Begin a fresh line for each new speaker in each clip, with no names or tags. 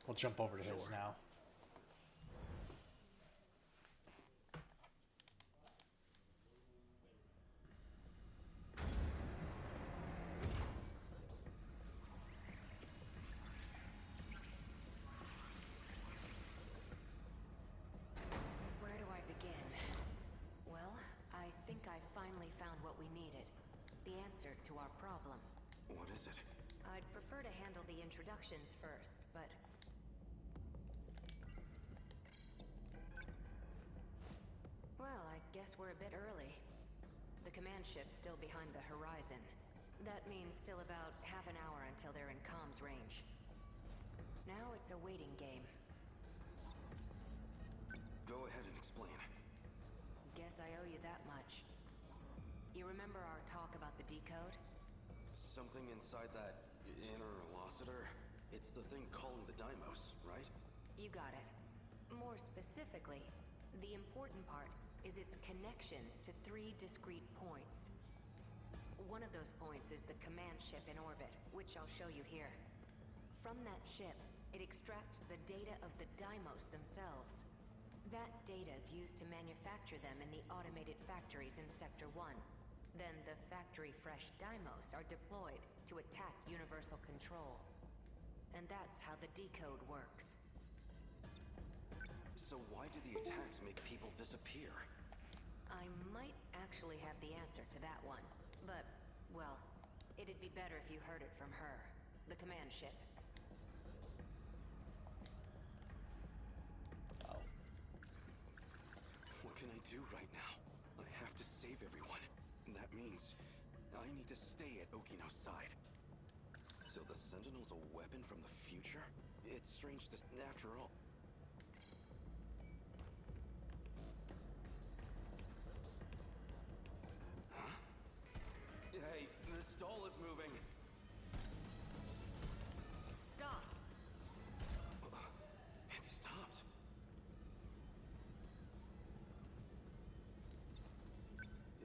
We'll jump over to his
Sure.
now.
Where do I begin? Well, I think I finally found what we needed. The answer to our problem.
What is it?
I'd prefer to handle the introductions first, but... Well, I guess we're a bit early. The command ship's still behind the horizon. That means still about half an hour until they're in comms range. Now it's a waiting game.
Go ahead and explain.
Guess I owe you that much. You remember our talk about the decode?
Something inside that interlocutor? It's the thing calling the Deimos, right?
You got it. More specifically, the important part is its connections to 3 discrete points. One of those points is the command ship in orbit, which I'll show you here. From that ship, it extracts the data of the Deimos themselves. That data is used to manufacture them in the automated factories in Sector 1. Then the factory-fresh Deimos are deployed to attack Universal Control. And that's how the decode works.
So why do the attacks make people disappear?
I might actually have the answer to that one. But, well, it'd be better if you heard it from her. The command ship.
Oh.
What can I do right now? I have to save everyone. That means I need to stay at Okino's side. So the Sentinel's a weapon from the future? It's strange this after all. Huh? Hey, the stall is moving.
Stop!
It stopped.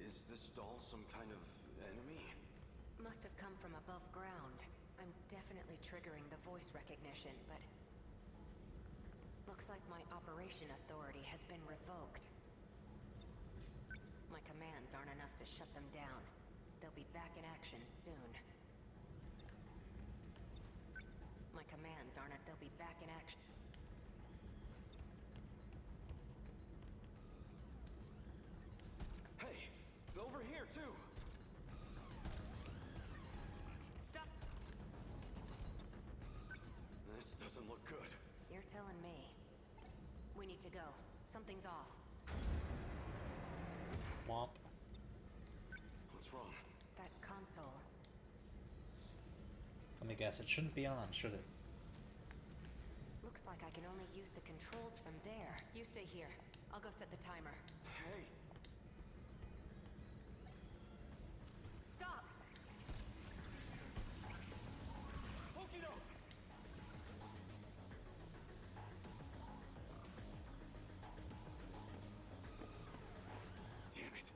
Is this doll some kind of enemy?
Must have come from above ground. I'm definitely triggering the voice recognition, but... looks like my operation authority has been revoked. My commands aren't enough to shut them down. They'll be back in action soon. My commands aren't... they'll be back in action.
Hey, over here too!
Stop!
This doesn't look good.
You're telling me. We need to go. Something's off.
Womp.
What's wrong?
That console.
Let me guess, it shouldn't be on, should it?
Looks like I can only use the controls from there. You stay here. I'll go set the timer.
Hey!
Stop!
Okino! Damn it!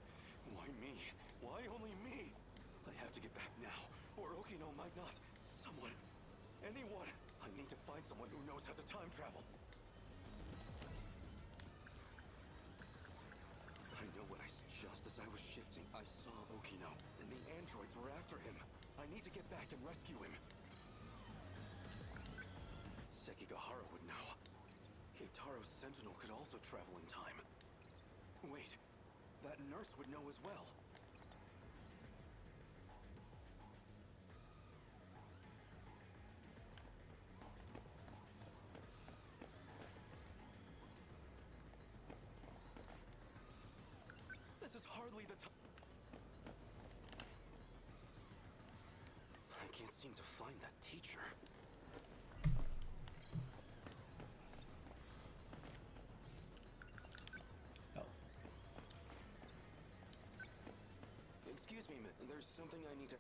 Why me? Why only me? I have to get back now, or Okino might not. Someone. Anyone. I need to find someone who knows how to time travel. I know what just as I was shifting, I saw Okino, and the androids were after him. I need to get back and rescue him. Sekigahara would know. Keitaro's Sentinel could also travel in time. Wait, that nurse would know as well. This is hardly the time. I can't seem to find that teacher.
Oh.
Excuse me, there's something I need to...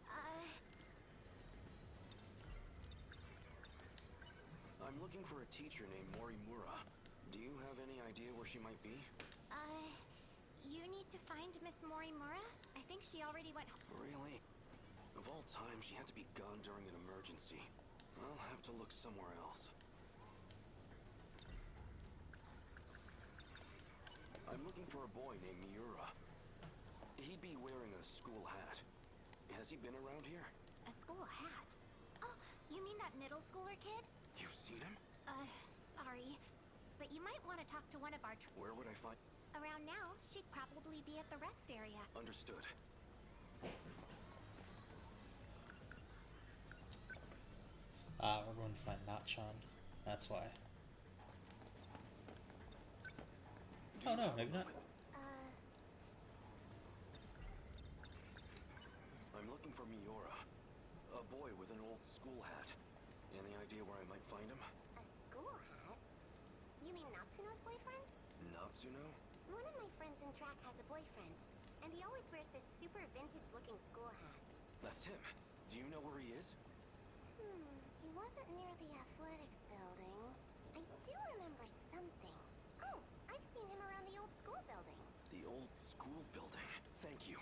I'm looking for a teacher named Morimura. Do you have any idea where she might be?
You need to find Miss Morimura? I think she already went home.
Really? Of all time, she had to be gone during an emergency. I'll have to look somewhere else. I'm looking for a boy named Miura. He'd be wearing a school hat. Has he been around here?
A school hat? Oh, you mean that middle schooler kid?
You've seen him?
Sorry. But you might want to talk to one of our
Where would I find...
Around now, she'd probably be at the rest area.
Understood.
We're going to find Nachan. That's why. Oh no, maybe not.
I'm looking for Miura. A boy with an old school hat. Any idea where I might find him?
A school hat? You mean Natsuno's boyfriend?
Natsuno?
One of my friends in track has a boyfriend, and he always wears this super vintage-looking school hat.
That's him. Do you know where he is?
He wasn't near the athletics building. I do remember something. Oh, I've seen him around the old school building.
The old school building. Thank you.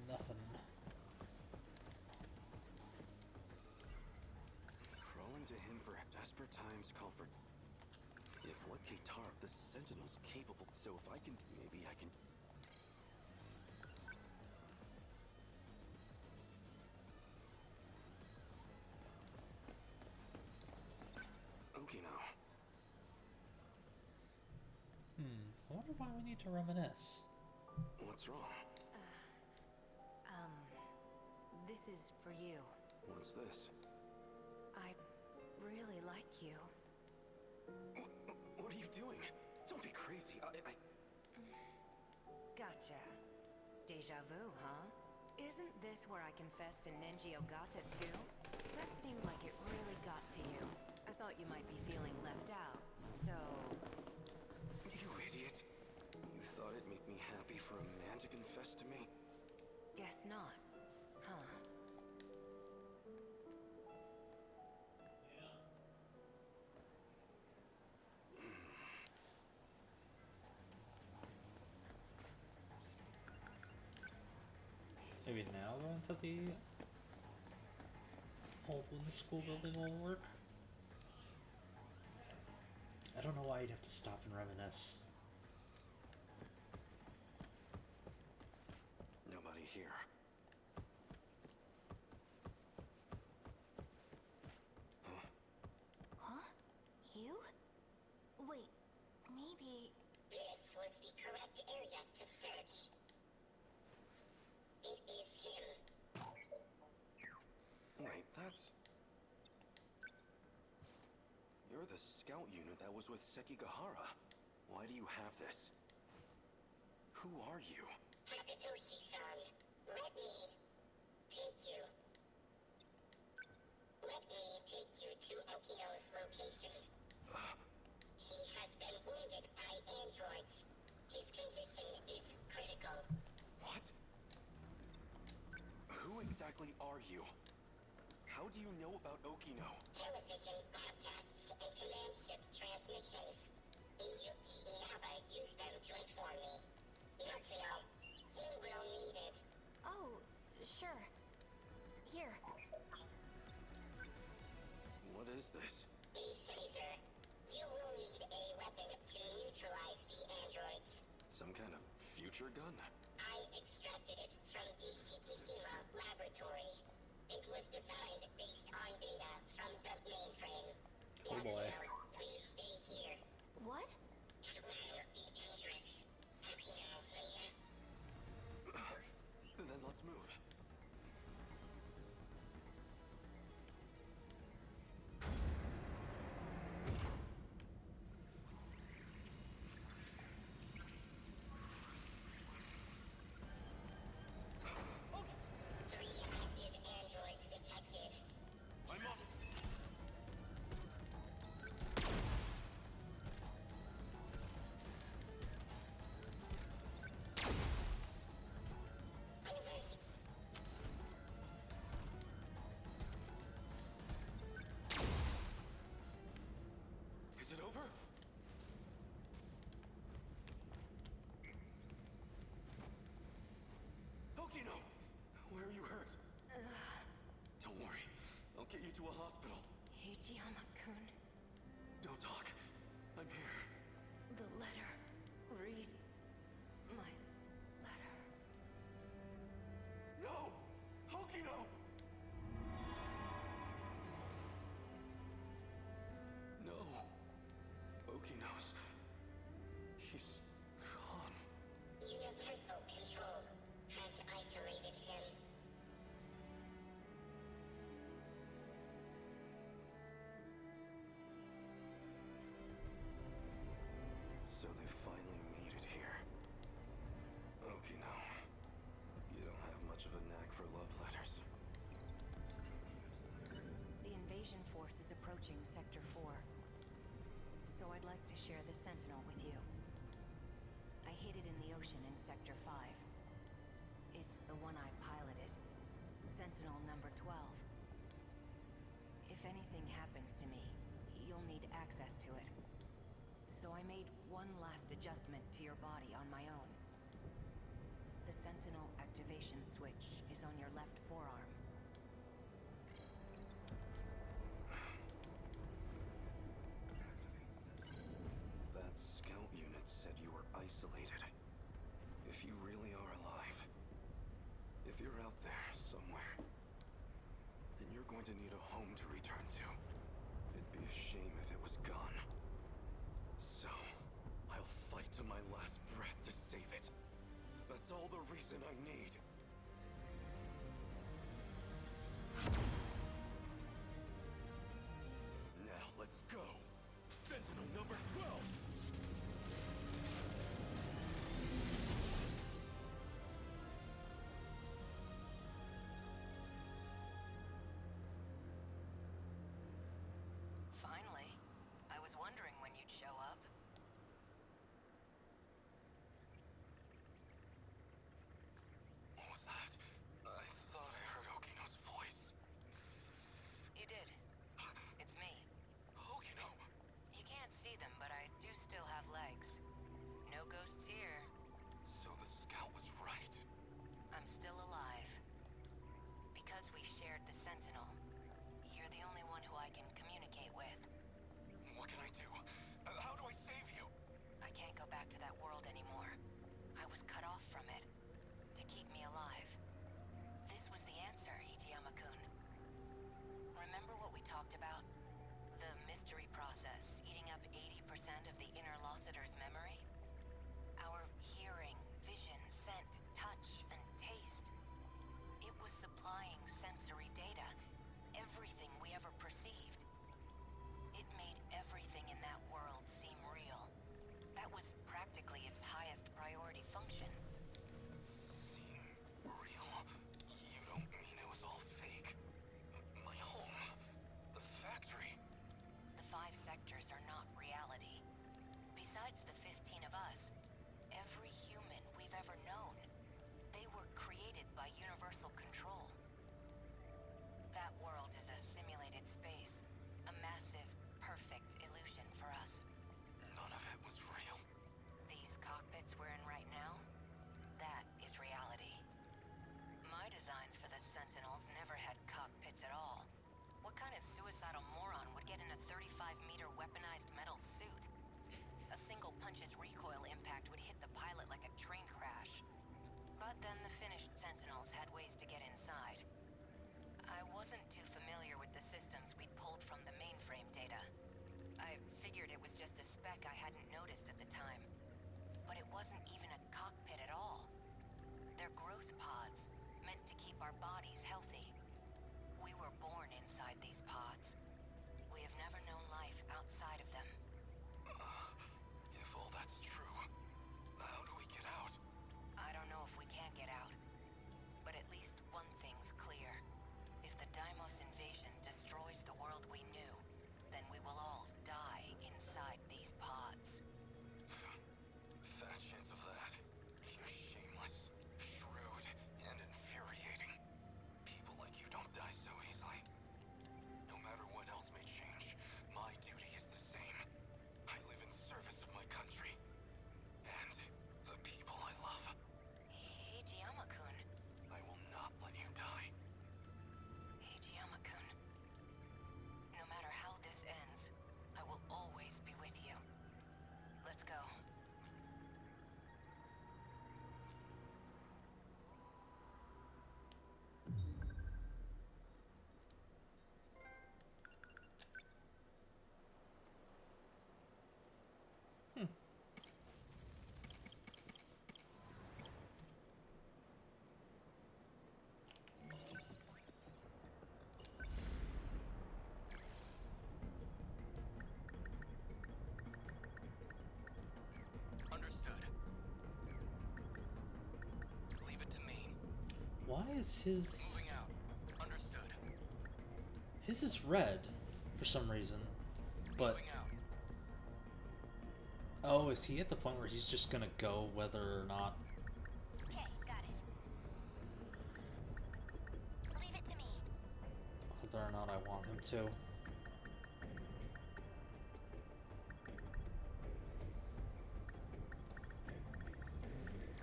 Nothing.
Crawling to him for desperate times call for... If what Ketar, the Sentinel's capable, so if I can... Maybe I can... Okay now.
I wonder why we need to reminisce.
What's wrong?
This is for you.
What's this?
I really like you.
What are you doing? Don't be crazy. I...
Gotcha. Deja vu, huh? Isn't this where I confessed to Nenji Ogata too? That seemed like it really got to you. I thought you might be feeling left out, so...
You idiot. You thought it'd make me happy for a man to confess to me?
Guess not. Huh.
Maybe now go into the old wooden school building will work. I don't know why you'd have to stop and reminisce.
Nobody here.
Huh? You? Wait, maybe...
This was the correct area to search. It is him.
Wait, that's... You're the scout unit that was with Sekigahara. Why do you have this? Who are you?
Takatoshi-san, let me take you. Let me take you to Okino's location. He has been wounded by androids. His condition is critical.
What? Who exactly are you? How do you know about Okino?
Television broadcasts and command ship transmissions. Miyuki Inaba used them to inform me. Natsuno, he will need it.
Oh, sure. Here.
What is this?
A phaser. You will need a weapon to neutralize the androids.
Some kind of future gun?
I extracted it from the Shikishima laboratory. It was designed based on data from the mainframe.
Oh boy.
Natsuno, please stay here.
What?
It will be dangerous. Okino, later.
Then let's move.
Three active androids detected.
I'm up!
Ijiyama-kun,
Don't talk. I'm here.
the letter. Read my letter.
No! Hokino! No. Okino's. He's gone.
Universal control has isolated him.
So they finally made it here. Okino. You don't have much of a knack for love letters.
The invasion force is approaching Sector 4. So I'd like to share the Sentinel with you. I hid it in the ocean in Sector 5. It's the one I piloted. Sentinel number 12. If anything happens to me, you'll need access to it. So I made one last adjustment to your body on my own. The Sentinel activation switch is on your left forearm.
That scout unit said you were isolated. If you really are alive, if you're out there somewhere, then you're going to need a home to return to. It'd be a shame if it was gone. So, I'll fight to my last breath to save it. That's all the reason I need. Now let's go. Sentinel number 12!
Finally. I was wondering when you'd show up.
What was that? I thought I heard Okino's voice.
You did. It's me.
Okino!
You can't see them, but I do still have legs. No ghosts here.
So the scout was right.
I'm still alive. Because we shared the Sentinel, you're the only one who I can communicate with.
What can I do? How do I save you?
I can't go back to that world anymore. I was cut off from it. To keep me alive. This was the answer, Ijiyama-kun. Remember what we talked about? The mystery process eating up 80% of the interlocutor's memory? Our hearing, vision, scent, touch, and taste. It was supplying sensory data. Everything we ever perceived. It made everything in that world seem real. That was practically its highest priority function.
Seem real? You don't mean it was all fake? My home? The factory?
The 5 sectors are not reality. Besides the 15 of us, every human we've ever known, they were created by universal control. That world is a simulated space, a massive, perfect illusion for us.
None of it was real.
These cockpits we're in right now, that is reality. My designs for the Sentinels never had cockpits at all. What kind of suicidal moron would get in a 35-meter weaponized metal suit? A single punch's recoil impact would hit the pilot like a train crash. But then the finished Sentinels had ways to get inside. I wasn't too familiar with the systems we'd pulled from the mainframe data. I figured it was just a speck I hadn't noticed at the time. But it wasn't even a cockpit at all. They're growth pods, meant to keep our bodies healthy. We were born inside these pods. We have never known life outside of them.
If all that's true,
Why is his...
Moving out. Understood.
His is red for some reason, but...
Moving out.
Oh, is he at the point where he's just gonna go whether or not...
Okay, got it. Leave it to me.
Whether or not I want him to?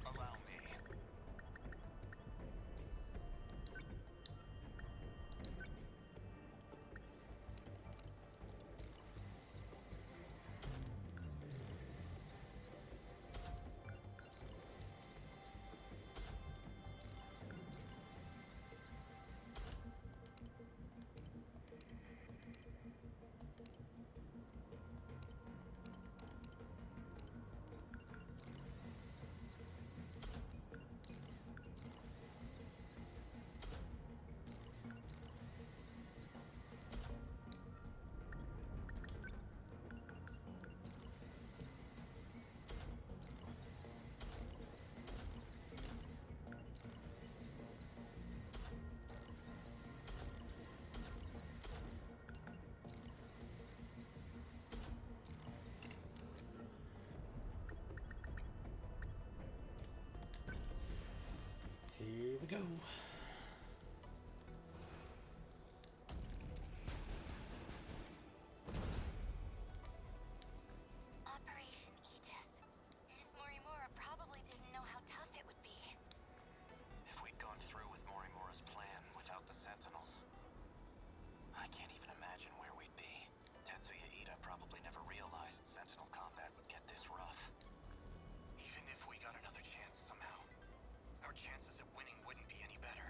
Allow me.
Here we go.
Operation Aegis. Miss Morimura probably didn't know how tough it would be.
If we'd gone through with Morimura's plan without the Sentinels, I can't even imagine where we'd be. Tetsuya Ida probably never realized Sentinel combat would get this rough. Even if we got another chance somehow, our chances at winning wouldn't be any better.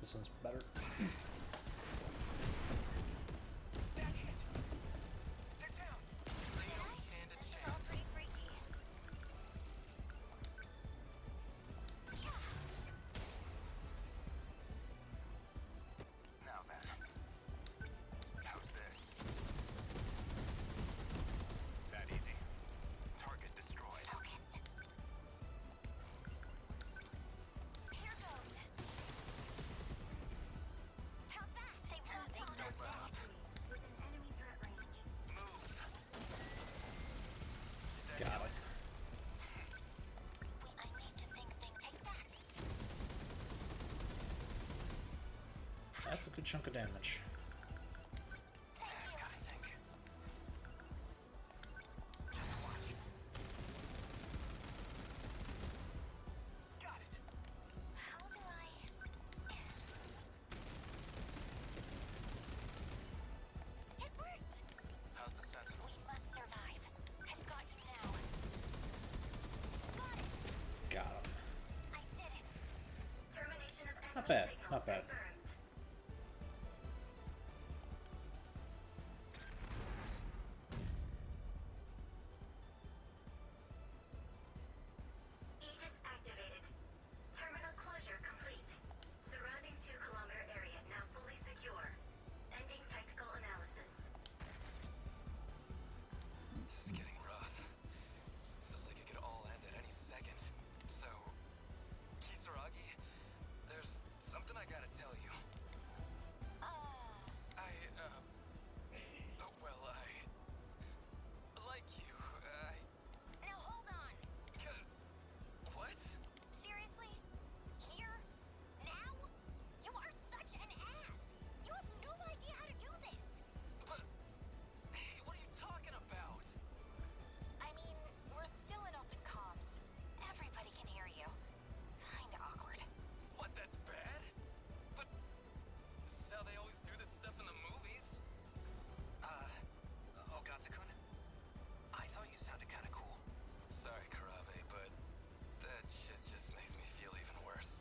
This one's better. That's a good chunk of damage. Got him. Not bad, not bad.
Aegis activated. Terminal closure complete. Surrounding 2-kilometer area now fully secure. Ending technical analysis.
This is getting rough. Feels like it could all end at any second. So, Kisaragi, there's something I gotta tell you. Well, I like you.
Now hold on.
What?
Seriously? Here? Now? You are such an ass! You have no idea how to do this!
But, hey, what are you talking about?
I mean, we're still in open comms. Everybody can hear you. Kinda awkward.
What, that's bad? But, this is how they always do this stuff in the movies. Ogata-kun? I thought you sounded kinda cool. Sorry, Karabe, but that shit just makes me feel even worse.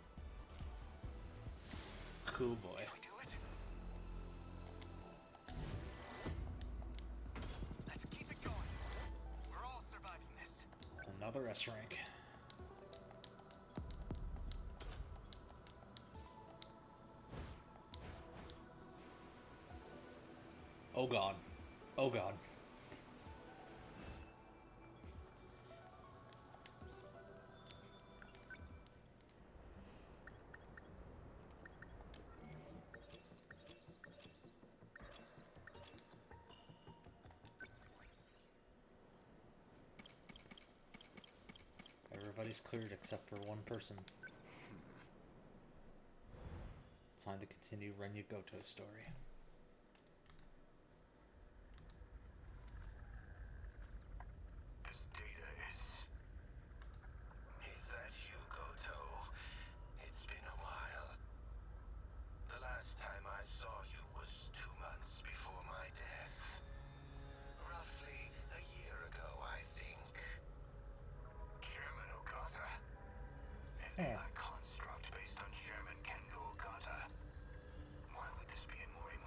Cool boy.
Can we do it? Let's keep it going. We're all surviving this.
Another S rank. Oh god. Oh god. Everybody's cleared except for one person. Time to continue Renya Goto's story.
This data is that you, Goto? It's been a while. The last time I saw you was 2 months before my death. Roughly a year ago, I think. Chairman Okata? An AI construct based on Chairman Kengo Okata. Why would this be in Morima's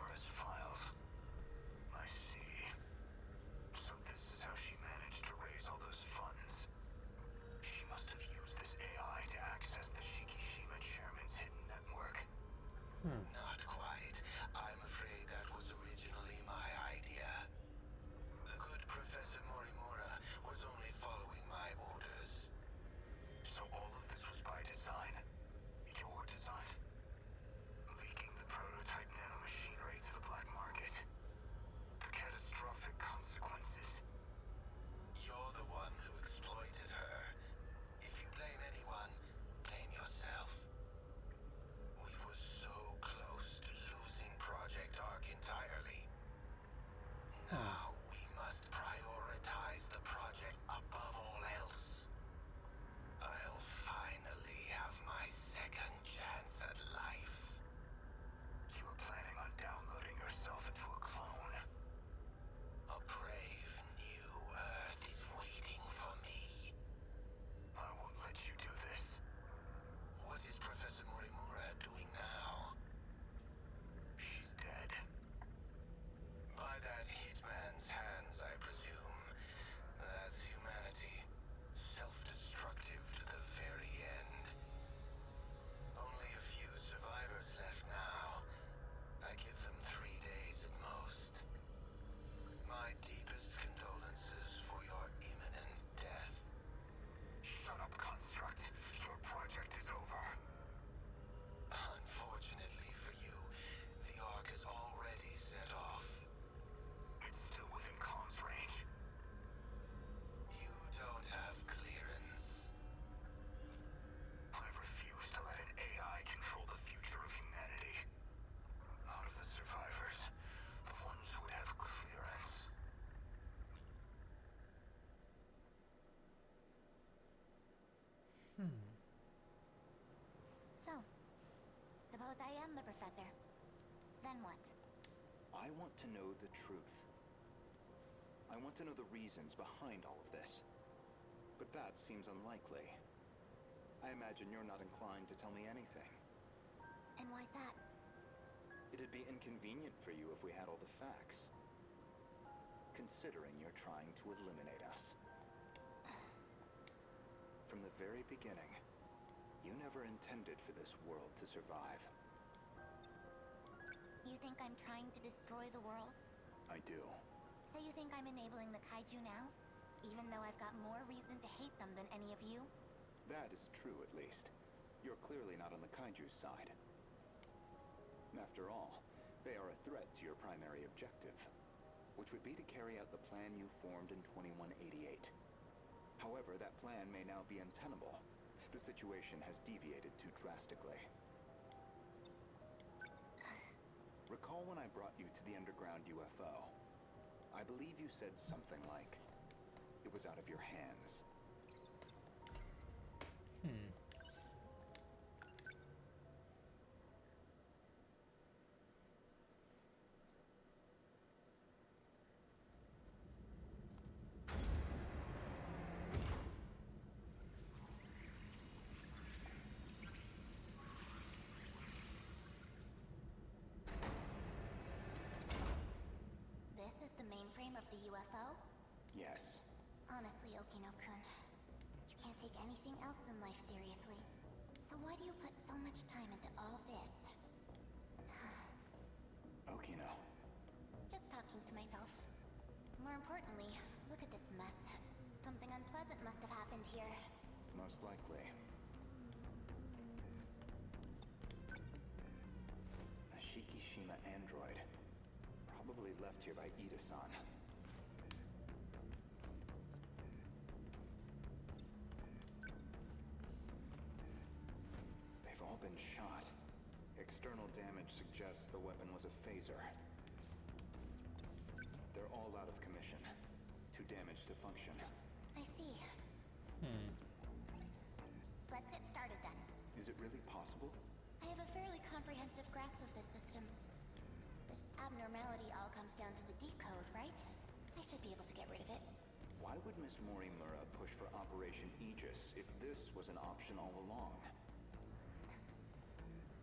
So, suppose I am the professor. Then what?
I want to know the truth. I want to know the reasons behind all of this. But that seems unlikely. I imagine you're not inclined to tell me anything.
And why's that?
It'd be inconvenient for you if we had all the facts. Considering you're trying to eliminate us. From the very beginning, you never intended for this world to survive.
You think I'm trying to destroy the world?
I do.
So you think I'm enabling the kaiju now? Even though I've got more reason to hate them than any of you?
That is true, at least. You're clearly not on the kaiju's side. After all, they are a threat to your primary objective, which would be to carry out the plan you formed in 2188. However, that plan may now be untenable. The situation has deviated too drastically. Recall when I brought you to the underground UFO? I believe you said something like, it was out of your hands.
This is the mainframe of the UFO?
Yes.
Honestly, Okino-kun, you can't take anything else in life seriously. So why do you put so much time into all this?
Okino.
Just talking to myself. More importantly, look at this mess. Something unpleasant must have happened here.
Most likely. A Shikishima android. Probably left here by Ida-san. They've all been shot. External damage suggests the weapon was a phaser. They're all out of commission. Too damaged to function.
I see. Let's get started then.
Is it really possible?
I have a fairly comprehensive grasp of this system. This abnormality all comes down to the decode, right? I should be able to get rid of it.
Why would Miss Morimura push for Operation Aegis if this was an option all along?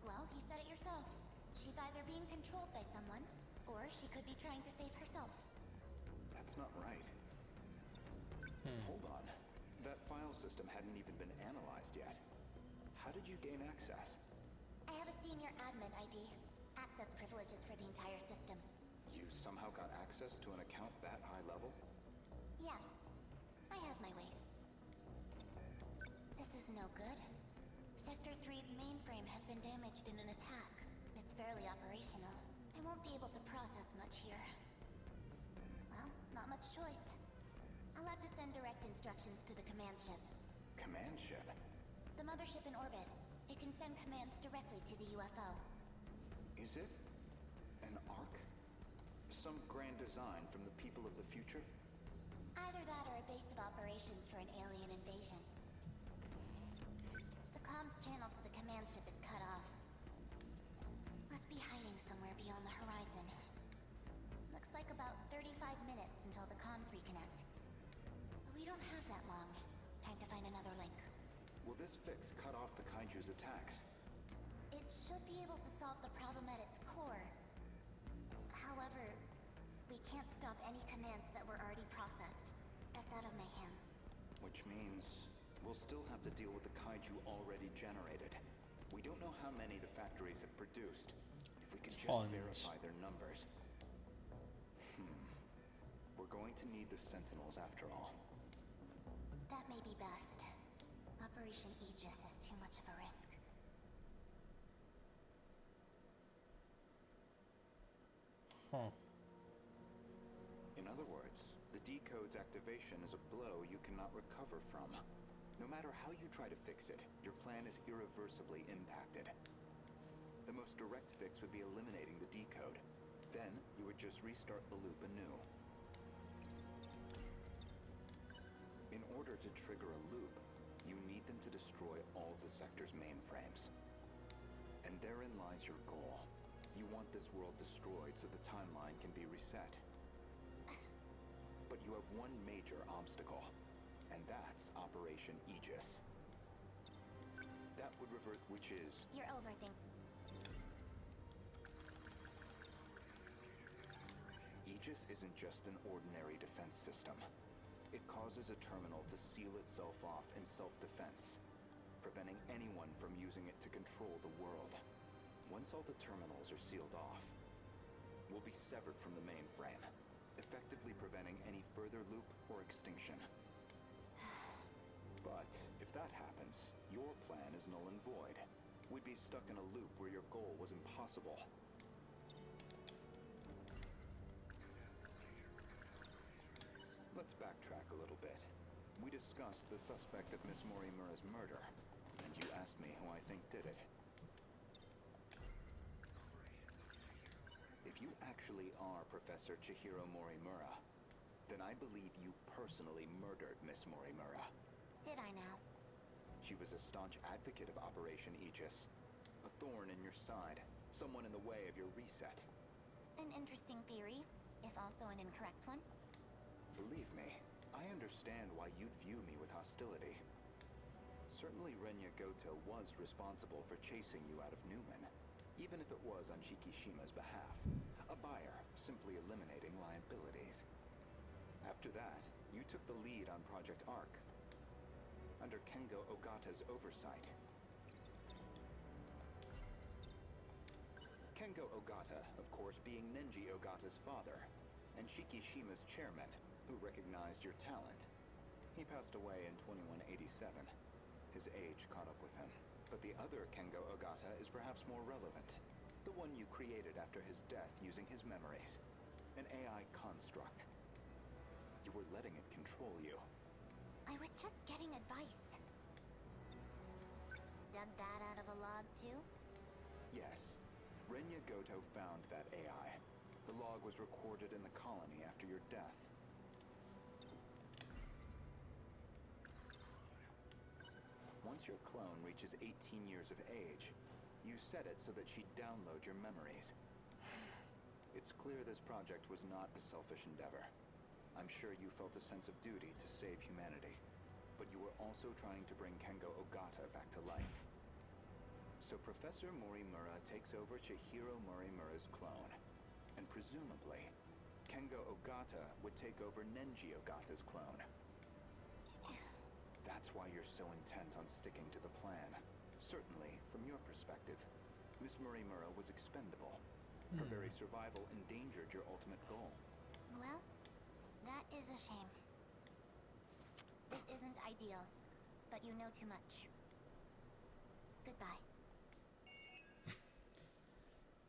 Well, you said it yourself. She's either being controlled by someone, or she could be trying to save herself.
That's not right. Hold on. That file system hadn't even been analyzed yet. How did you gain access?
I have a senior admin ID. Access privileges for the entire system.
You somehow got access to an account that high level?
Yes, I have my ways. This is no good. Sector 3's mainframe has been damaged in an attack. It's barely operational. I won't be able to process much here. Well, not much choice. I'll have to send direct instructions to the command ship.
Command ship?
The mothership in orbit. It can send commands directly to the UFO.
Is it? An Ark? Some grand design from the people of the future?
Either that or a base of operations for an alien invasion. The comms channel to the command ship is cut off. Must be hiding somewhere beyond the horizon. Looks like about 35 minutes until the comms reconnect. But we don't have that long. Time to find another link.
Will this fix cut off the Kaiju's attacks?
It should be able to solve the problem at its core. However, we can't stop any commands that were already processed. That's out of my hands.
Which means we'll still have to deal with the Kaiju already generated. We don't know how many the factories have produced. If we could just
Tons.
verify their numbers. We're going to need the Sentinels after all.
That may be best. Operation Aegis is too much of a risk.
In other words, the decode's activation is a blow you cannot recover from. No matter how you try to fix it, your plan is irreversibly impacted. The most direct fix would be eliminating the decode. Then, you would just restart the loop anew. In order to trigger a loop, you need them to destroy of the sector's mainframes. And therein lies your goal. You want this world destroyed so the timeline can be reset. But you have one major obstacle, and that's Operation Aegis. That would revert, which is...
You're overthinking.
Aegis isn't just an ordinary defense system. It causes a terminal to seal itself off in self-defense, preventing anyone from using it to control the world. Once all the terminals are sealed off, we'll be severed from the mainframe, effectively preventing any further loop or extinction. But if that happens, your plan is null and void. We'd be stuck in a loop where your goal was impossible. Let's backtrack a little bit. We discussed the suspect of Miss Morimura's murder, and you asked me who I think did it. If you actually are Professor Chihiro Morimura, then I believe you personally murdered Miss Morimura.
Did I now?
She was a staunch advocate of Operation Aegis, a thorn in your side, someone in the way of your reset.
An interesting theory, if also an incorrect one.
Believe me, I understand why you'd view me with hostility. Certainly Renya Goto was responsible for chasing you out of Newman, even if it was on Shikishima's behalf. A buyer, simply eliminating liabilities. After that, you took the lead on Project Arc, under Kengo Ogata's oversight. Kengo Ogata, of course, being Nenji Ogata's father, and Shikishima's chairman, who recognized your talent. He passed away in 2187. His age caught up with him. But the other Kengo Ogata is perhaps more relevant. The one you created after his death using his memories. An AI construct. You were letting it control you.
I was just getting advice. Dug that out of a log, too?
Yes. Renya Goto found that AI. The log was recorded in the colony after your death. Once your clone reaches 18 years of age, you set it so that she'd download your memories. It's clear this project was not a selfish endeavor. I'm sure you felt a sense of duty to save humanity, but you were also trying to bring Kengo Ogata back to life. So Professor Morimura takes over Chihiro Morimura's clone, and presumably, Kengo Ogata would take over Nenji Ogata's clone. That's why you're so intent on sticking to the plan. Certainly, from your perspective, Miss Morimura was expendable. Her very survival endangered your ultimate goal.
Well, that is a shame. This isn't ideal, but you know too much. Goodbye.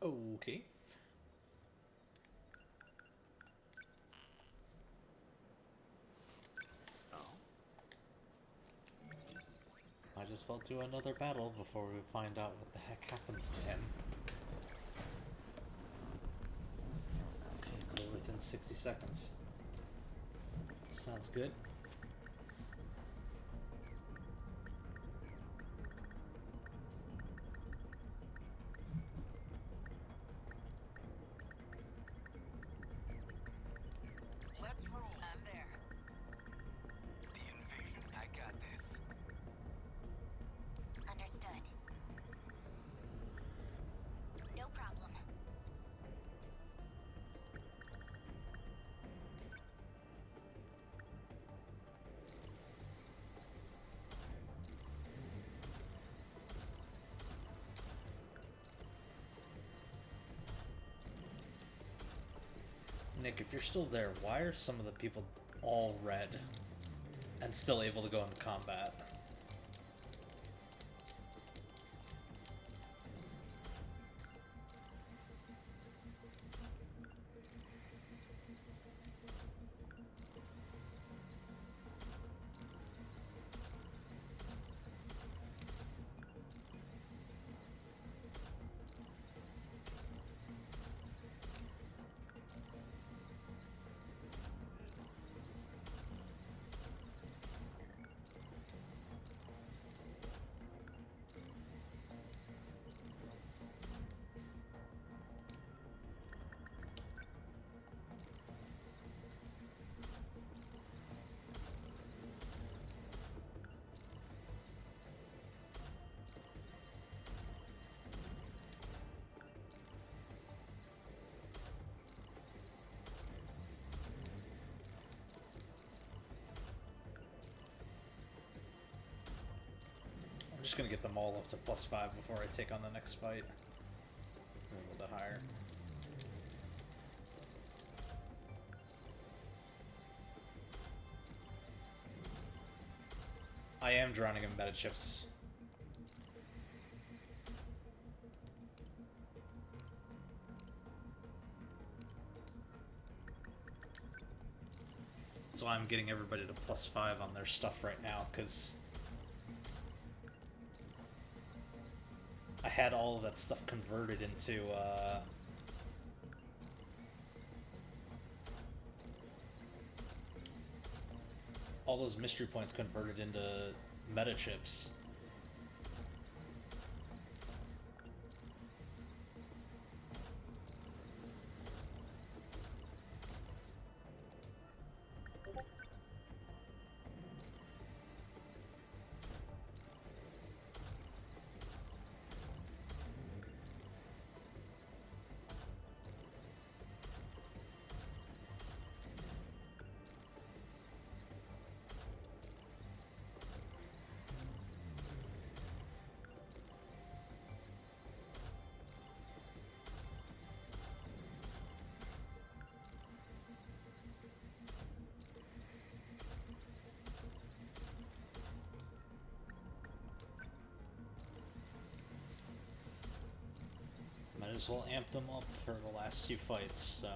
Okay. I just fell to another battle before we find out what the heck happens to him. Okay, clear within 60 seconds. Sounds good.
Let's roll. I'm there. The invasion. I got this.
Understood. No problem.
Nick, if you're still there, why are some of the people all red and still able to go into combat? just gonna get them all up to +5 before I take on the next fight. A little bit higher. I am drowning in meta chips. So I'm getting everybody to +5 on their stuff right now, because I had all of that stuff converted into, all those mystery points converted into meta chips. Might as well amp them up for the last few fights, so.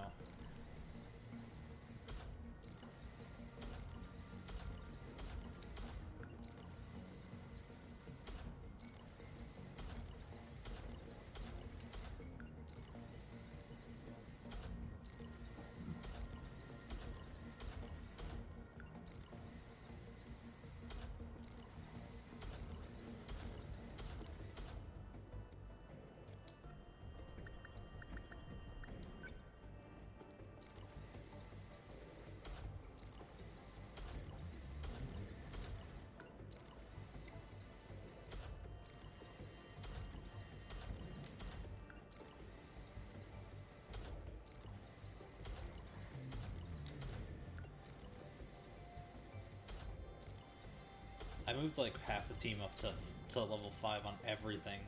I moved like half the team up to level 5 on everything,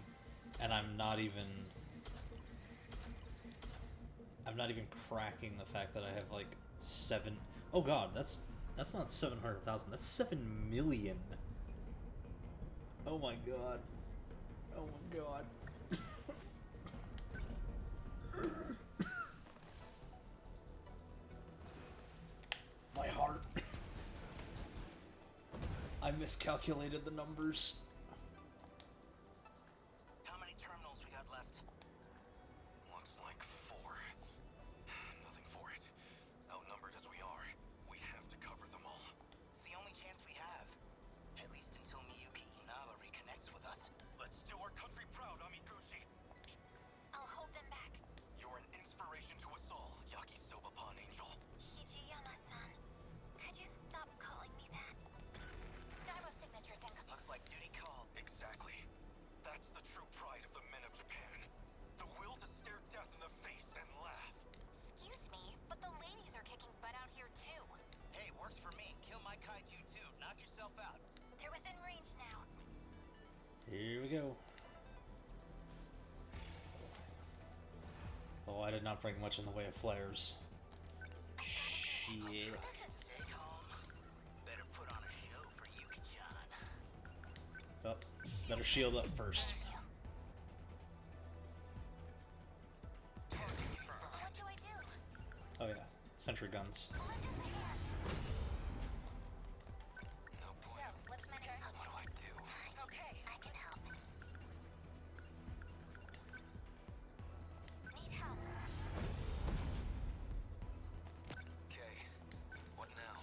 and I'm not even cracking the fact that I have like 7. Oh god, that's not 700,000. That's 7 million. Oh my god. Oh my god. My heart. I miscalculated the numbers.
How many terminals we got left? Looks like 4. Nothing for it. Outnumbered as we are, we have to cover them all. It's the only chance we have. At least until Miyuki Inaba reconnects with us. Let's do our country proud, Amiguchi.
I'll hold them back.
You're an inspiration to us all, Yakisoba-pan Angel.
Hijiyama-san, could you stop calling me that? Dymo signatures and...
Looks like duty called. Exactly. That's the true pride of the men of Japan. The will to stare death in the face and laugh.
Excuse me, but the ladies are kicking butt out here too.
Hey, works for me. Kill my kaiju too. Knock yourself out.
They're within range now.
Here we go. Oh, I did not bring much in the way of flares. Shit.
Stay calm. Better put on a show for Yuki-chan.
Oh, better shield up first.
What do I do?
Oh yeah, sentry guns.
Lend us a hand.
No boy.
So, let's mentor.
What do I do?
Okay, I can help. Need help.
Okay. What now?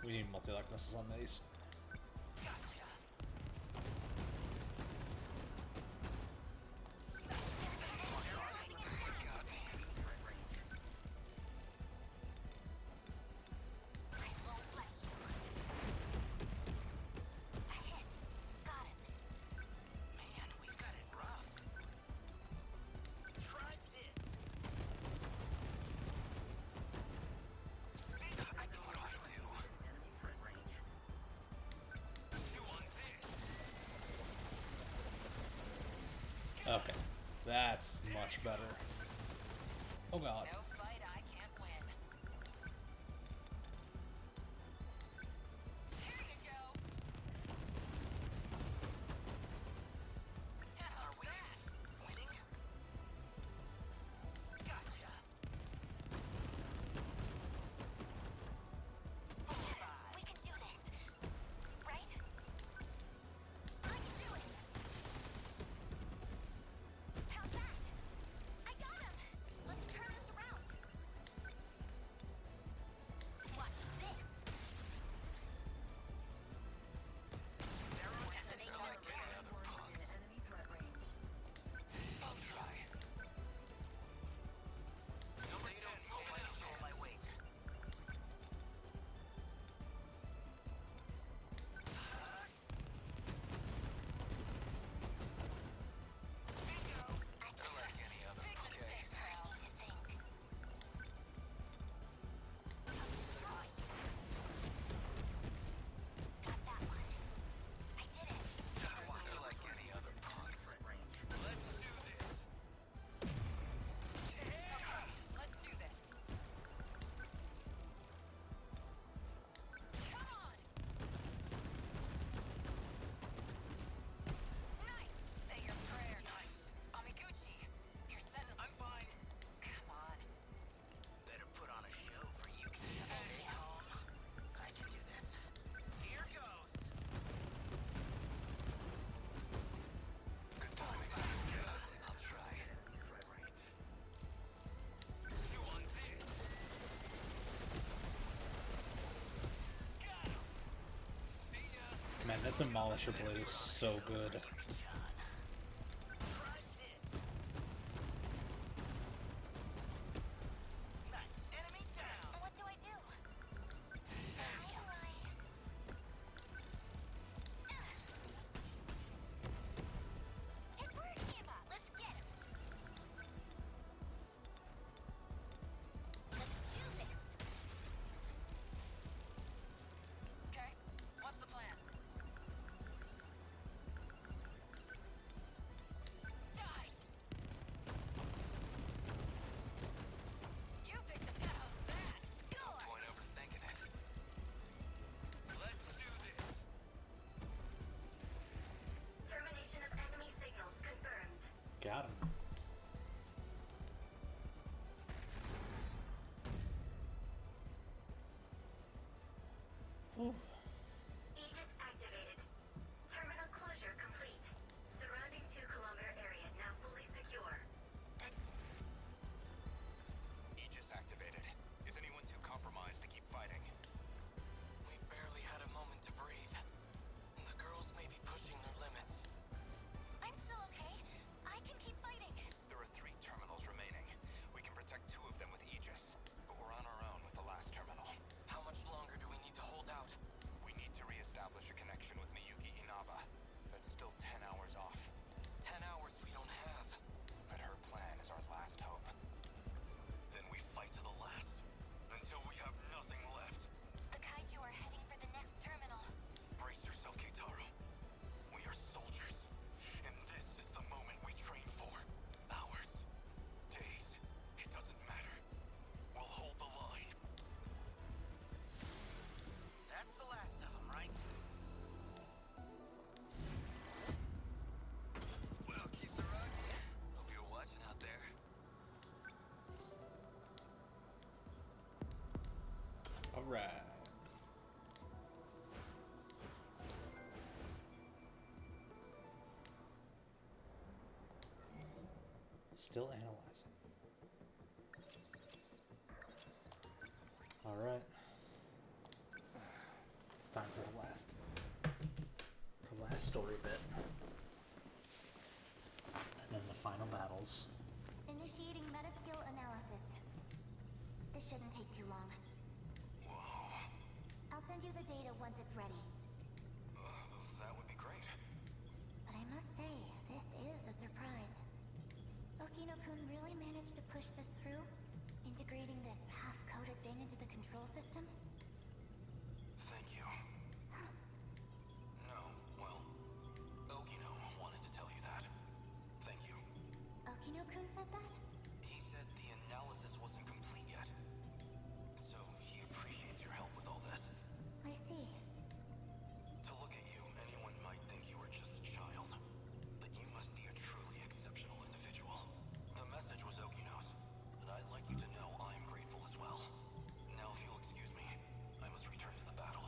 We need multi-lock missiles on these. Okay, that's much better. Oh god.
No fight I can't win. Here you go. Are we winning? Gotcha.
We can do this. Right? I can do it. How's that? I got him. Let's turn this around. Watch this.
I'll try. Nobody don't pull my weight. They're like any other. Okay.
Got that one. I did it.
They're like any other punks. Let's do this. Okay, let's do this. Come on. Nice. Say your prayer. Nice. Amiguchi, you're sending. I'm fine. Come on. Better put on a show for you. Stay home. I can do this. Here goes.
Good timing.
I'll try. You want this? Got him. See ya.
Man, that Demolisher blade is so good.
Try this. Nice. Enemy down.
What do I do? How do I... It worked, Eva. Let's get him. Let's do this.
Okay. What's the plan? Die. You picked the house fast. Score.
Point overthinking it.
Let's do this.
Termination of enemy signals confirmed.
Got him. Whew.
Aegis activated. Terminal closure complete. Surrounding 2-kilometer area now fully secure.
Aegis activated. Is anyone too compromised to keep fighting?
We barely had a moment to breathe. The girls may be pushing their limits.
I'm still okay. I can keep fighting.
There are 3 terminals remaining. We can protect 2 of them with Aegis, but we're on our own with the last terminal.
How much longer do we need to hold out?
We need to reestablish a connection with Miyuki Inaba. That's still 10 hours off.
10 hours we don't have.
But her plan is our last hope. Then we fight to the last, until we have nothing left.
The kaiju are heading for the next terminal.
Brace yourself, Keitaro. We are soldiers, and this is the moment we train for. Hours, days, it doesn't matter. We'll hold the line.
That's the last of them, right? Well, Kisaragi, hope you're watching out there.
All right. Still analyzing. All right. this story bit. And then the final battles.
Initiating metaskill analysis. This shouldn't take too long.
Whoa.
I'll send you the data once it's ready.
That would be great.
But I must say, this is a surprise. Okino-kun really managed to push this through? Integrating this half-coded thing into the control system?
Thank you. No, well, Okino wanted to tell you that. Thank you.
Okino-kun said that?
He said the analysis wasn't complete yet. So he appreciates your help with all this.
I see.
To look at you, anyone might think you were just a child. But you must be a truly exceptional individual. The message was Okino's, and I'd like you to know I'm grateful as well. Now if you'll excuse me, I must return to the battle.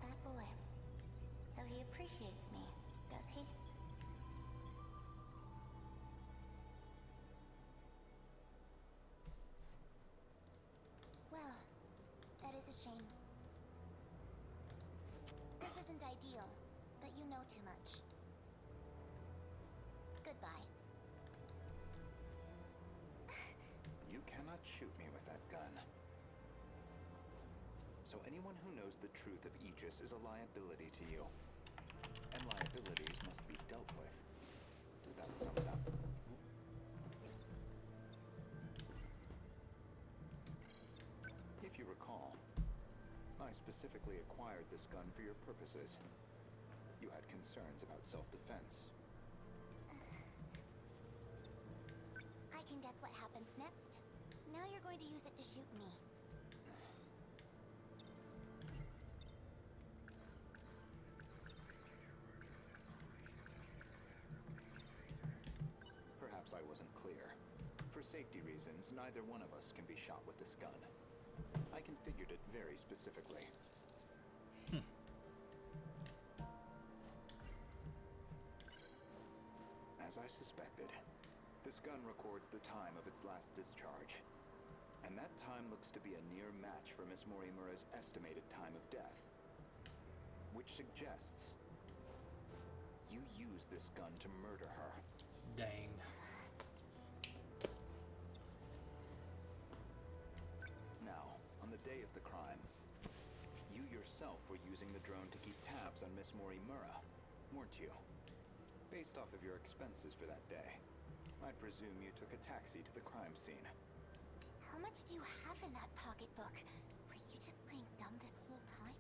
That boy. So he appreciates me, does he? Well, that is a shame. This isn't ideal, but you know too much. Goodbye.
You cannot shoot me with that gun. So anyone who knows the truth of Aegis is a liability to you. And liabilities must be dealt with. Does that sum it up? If you recall, I specifically acquired this gun for your purposes. You had concerns about self-defense.
I can guess what happens next. Now you're going to use it to shoot me.
Perhaps I wasn't clear. For safety reasons, neither one of us can be shot with this gun. I configured it very specifically. As I suspected, this gun records the time of its last discharge. And that time looks to be a near match for Miss Morimura's estimated time of death. Which suggests you used this gun to murder her.
Dang.
Now, on the day of the crime, you yourself were using the drone to keep tabs on Miss Morimura, weren't you? Based off of your expenses for that day, I presume you took a taxi to the crime scene.
How much do you have in that pocketbook? Were you just playing dumb this whole time?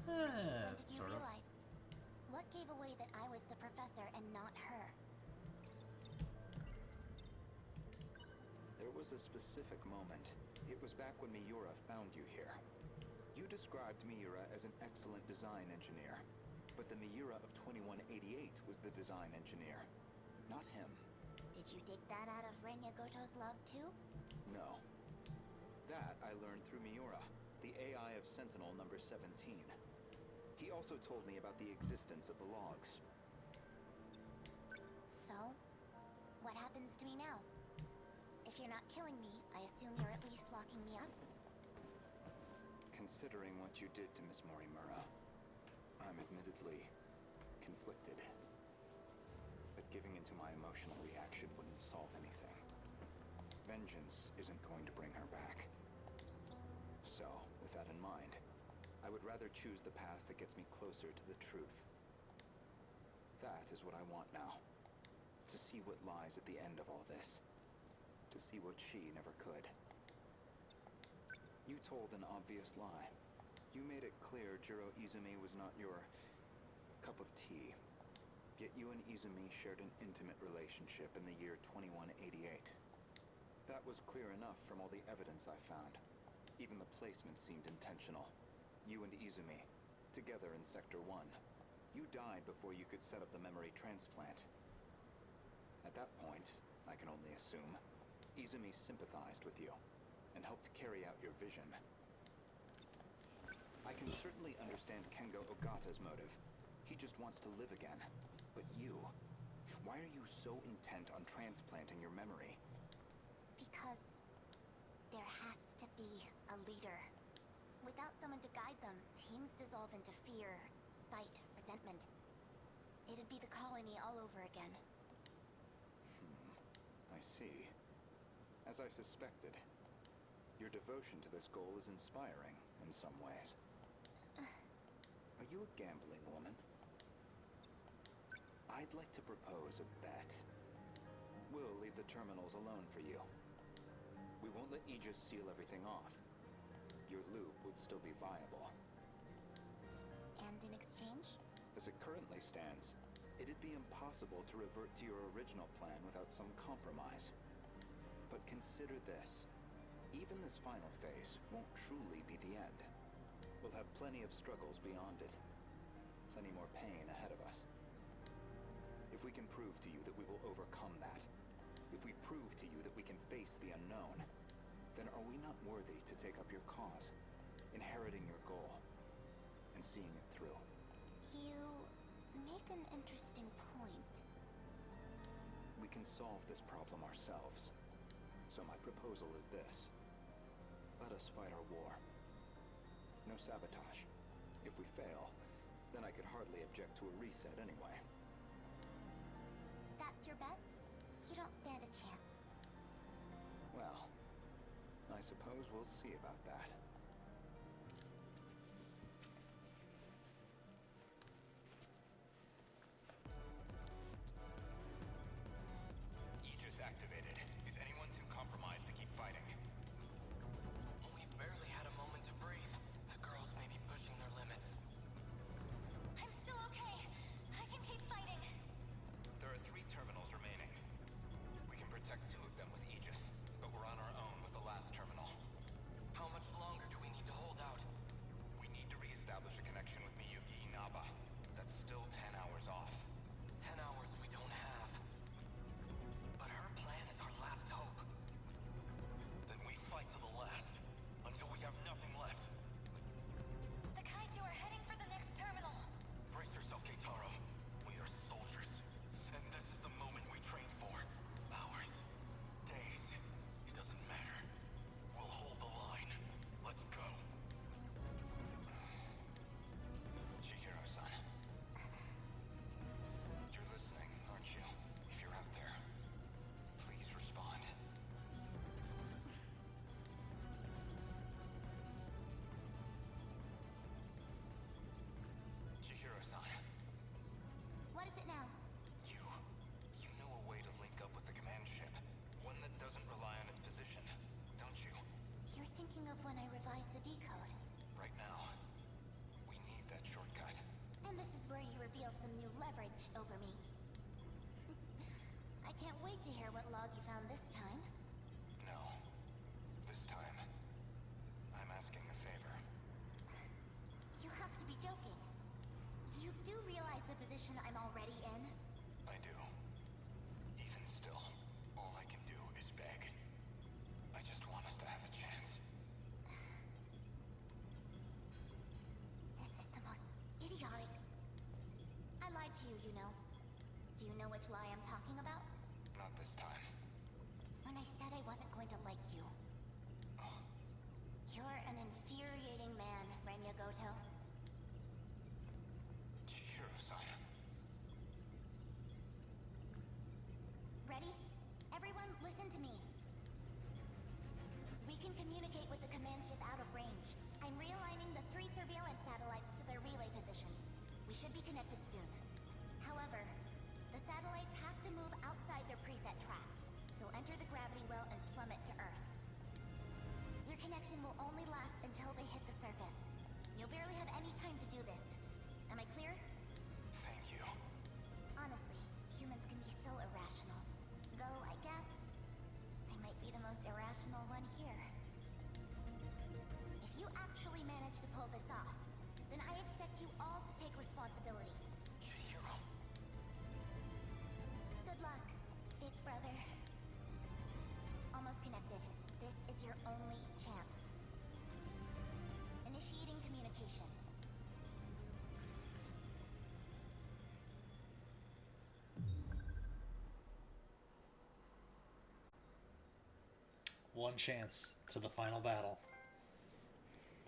When did you
Sort of.
realize? What gave away that I was the professor and not her?
There was a specific moment. It was back when Miura found you here. You described Miura as an excellent design engineer, but the Miura of 2188 was the design engineer, not him.
Did you dig that out of Renya Goto's log too?
No. That I learned through Miura, the AI of Sentinel number 17. He also told me about the existence of the logs.
So, what happens to me now? If you're not killing me, I assume you're at least locking me up?
Considering what you did to Miss Morimura, I'm admittedly conflicted. But giving into my emotional reaction wouldn't solve anything. Vengeance isn't going to bring her back. So, with that in mind, I would rather choose the path that gets me closer to the truth. That is what I want now. To see what lies at the end of all this. To see what she never could. You told an obvious lie. You made it clear Jiro Izumi was not your cup of tea. Yet you and Izumi shared an intimate relationship in the year 2188. That was clear enough from all the evidence I found. Even the placement seemed intentional. You and Izumi, together in Sector 1. You died before you could set up the memory transplant. At that point, I can only assume, Izumi sympathized with you and helped carry out your vision. I can certainly understand Kengo Ogata's motive. He just wants to live again. But you, why are you so intent on transplanting your memory?
Because there has to be a leader. With Without someone to guide them, teams dissolve into fear, spite, resentment. It'd be the colony all over again.
I see. As I suspected, your devotion to this goal is inspiring in some ways. Are you a gambling woman? I'd like to propose a bet. We'll leave the terminals alone for you. We won't let Aegis seal everything off. Your loop would still be viable.
And in exchange?
As it currently stands, it'd be impossible to revert to your original plan without some compromise. But consider this. Even this final phase won't truly be the end. We'll have plenty of struggles beyond it. Plenty more pain ahead of us. If we can prove to you that we will overcome that, if we prove to you that we can face the unknown, then are we not worthy to take up your cause, inheriting your goal, and seeing it through?
You make an interesting point.
We can solve this problem ourselves. So my proposal is this. Let us fight our war. No sabotage. If we fail, then I could hardly object to a reset anyway.
That's your bet? You don't stand a chance.
Well, I suppose we'll see about that.
Aegis activated. Is anyone too compromised to keep fighting?
We've barely had a moment to breathe. The girls may be pushing their limits.
I'm still okay. I can keep fighting.
There are 3 terminals remaining. We can protect 2 of them with Aegis, but we're on our own with the last terminal.
How much longer do we need to hold out?
We need to re-establish a connection with Miyuki Inaba. That's still 10 hours off.
10 hours we don't have. But her plan is our last hope.
Then we fight to the last, until we have nothing left.
The kaiju are heading for the next terminal.
Brace yourself, Keitaro. We are soldiers, and this is the moment we trained for. Hours, days, it doesn't matter. We'll hold the line. Let's go. Chihiro-san. You're listening, aren't you? If you're out there, please respond. Chihiro-san.
What is it now?
You know a way to link up with the command ship. One that doesn't rely on its position, don't you?
You're thinking of when I revised the decode.
Right now, we need that shortcut.
And this is where you reveal some new leverage over me. I can't wait to hear what log you found this time.
No. This time, I'm asking a favor.
You have to be joking. You do realize the position I'm already in?
I do. Even still, all I can do is beg. I just want us to have a chance.
This is the most idiotic... I lied to you, you know. Do you know which lie I'm talking about?
Not this time.
When I said I wasn't going to like you.
Oh,
You're an infuriating man, Renya Goto.
Chihiro-san.
Ready? Everyone, listen to me. We can communicate with the command ship out of range. I'm realigning the 3 surveillance satellites to their relay positions. We should be connected soon. However, the satellites have to move outside their preset tracks. They'll enter the gravity well and plummet to Earth. Your connection will only last until they hit the surface. You'll barely have any time to do this. Am I clear?
Thank you.
Honestly, humans can be so irrational. Though, I guess, I might be the most irrational one here. If you actually manage to pull this off, then I expect you all to take responsibility.
Chihiro.
Good luck, big brother. Almost connected. This is your only chance. Initiating communication.
One chance to the final battle.